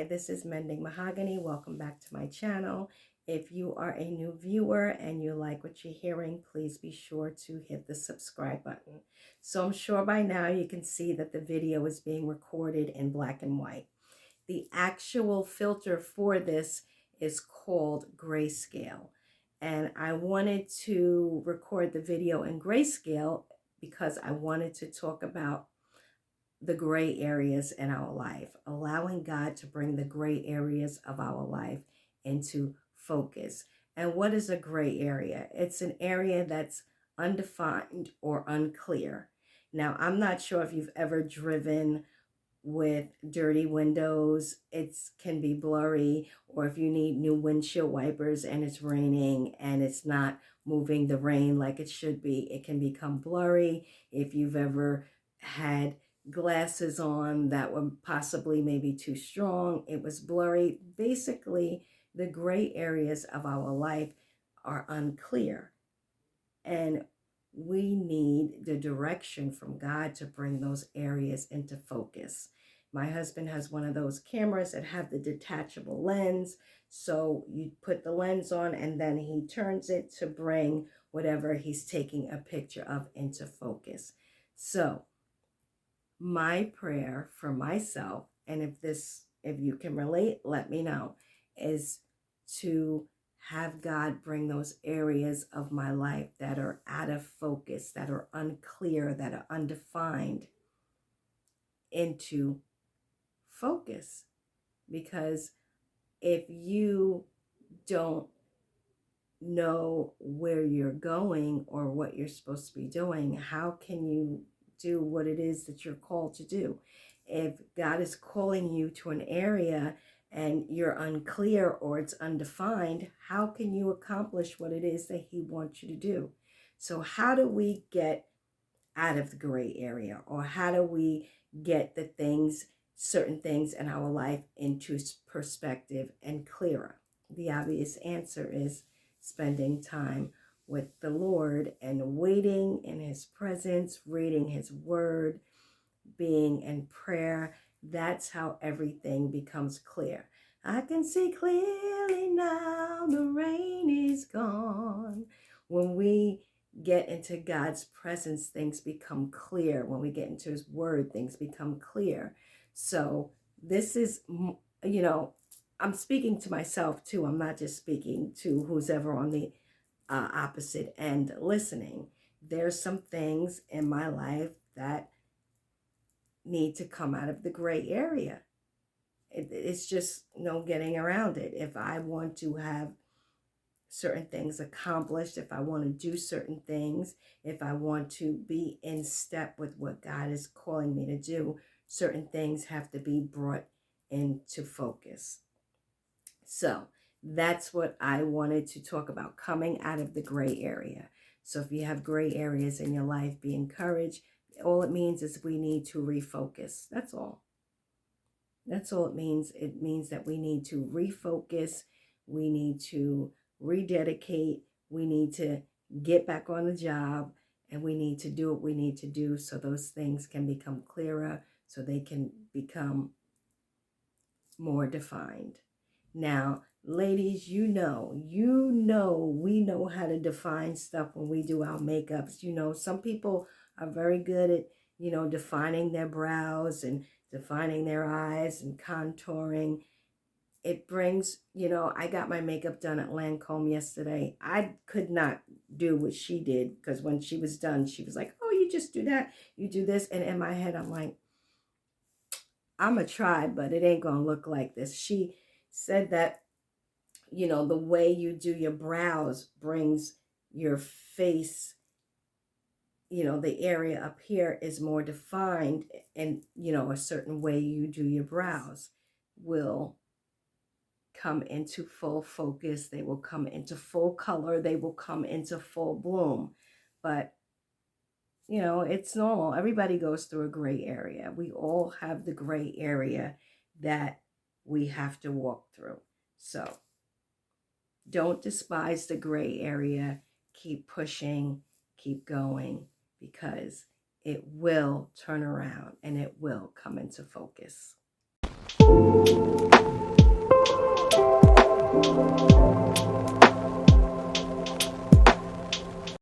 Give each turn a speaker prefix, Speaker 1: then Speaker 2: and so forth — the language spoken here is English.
Speaker 1: Hi, this is Mending Mahogany. Welcome back to my channel. If you are a new viewer and you like what you're hearing, please be sure to hit the subscribe button. So I'm sure by now you can see that the video is being recorded in black and white. The actual filter for this is called grayscale. And I wanted to record the video in grayscale because I wanted to talk about the gray areas in our life, allowing God to bring the gray areas of our life into focus. And what is a gray area? It's an area that's undefined or unclear. Now, I'm not sure if you've ever driven with dirty windows. It can be blurry, or if you need new windshield wipers and it's raining and it's not moving the rain like it should be, it can become blurry. If you've ever had glasses on that were possibly maybe too strong, it was blurry. Basically, the gray areas of our life are unclear, and we need the direction from God to bring those areas into focus. My husband has one of those cameras that have the detachable lens. So you put the lens on and then he turns it to bring whatever he's taking a picture of into focus. So my prayer for myself, and if you can relate, let me know, is to have God bring those areas of my life that are out of focus, that are unclear, that are undefined into focus. Because if you don't know where you're going or what you're supposed to be doing, how can you do what it is that you're called to do? If God is calling you to an area and you're unclear or it's undefined, how can you accomplish what it is that He wants you to do? So how do we get out of the gray area, or how do we get certain things in our life into perspective and clearer? The obvious answer is spending time with the Lord and waiting in His presence, reading His word, being in prayer. That's how everything becomes clear. I can see clearly now, the rain is gone. When we get into God's presence, things become clear. When we get into His word, things become clear. So this is, I'm speaking to myself too. I'm not just speaking to who's ever on the opposite end listening. There's some things in my life that need to come out of the gray area. It's just no getting around it. If I want to have certain things accomplished, if I want to do certain things, if I want to be in step with what God is calling me to do, certain things have to be brought into focus. So that's what I wanted to talk about, coming out of the gray area. So if you have gray areas in your life, be encouraged. All it means is we need to refocus. That's all. That's all it means. It means that we need to refocus. We need to rededicate. We need to get back on the job, and we need to do what we need to do so those things can become clearer, so they can become more defined. Now, ladies, we know how to define stuff when we do our makeups. Some people are very good at, defining their brows and defining their eyes and contouring. It brings, I got my makeup done at Lancome yesterday. I could not do what she did, because when she was done, she was like, oh, you just do that, you do this. And in my head, I'm like, I'm going to try, but it ain't going to look like this. She said that, the way you do your brows brings your face, the area up here is more defined, and, a certain way you do your brows will come into full focus. They will come into full color. They will come into full bloom. But, it's normal. Everybody goes through a gray area. We all have the gray area that we have to walk through. So don't despise the gray area. Keep pushing, keep going, because it will turn around and it will come into focus.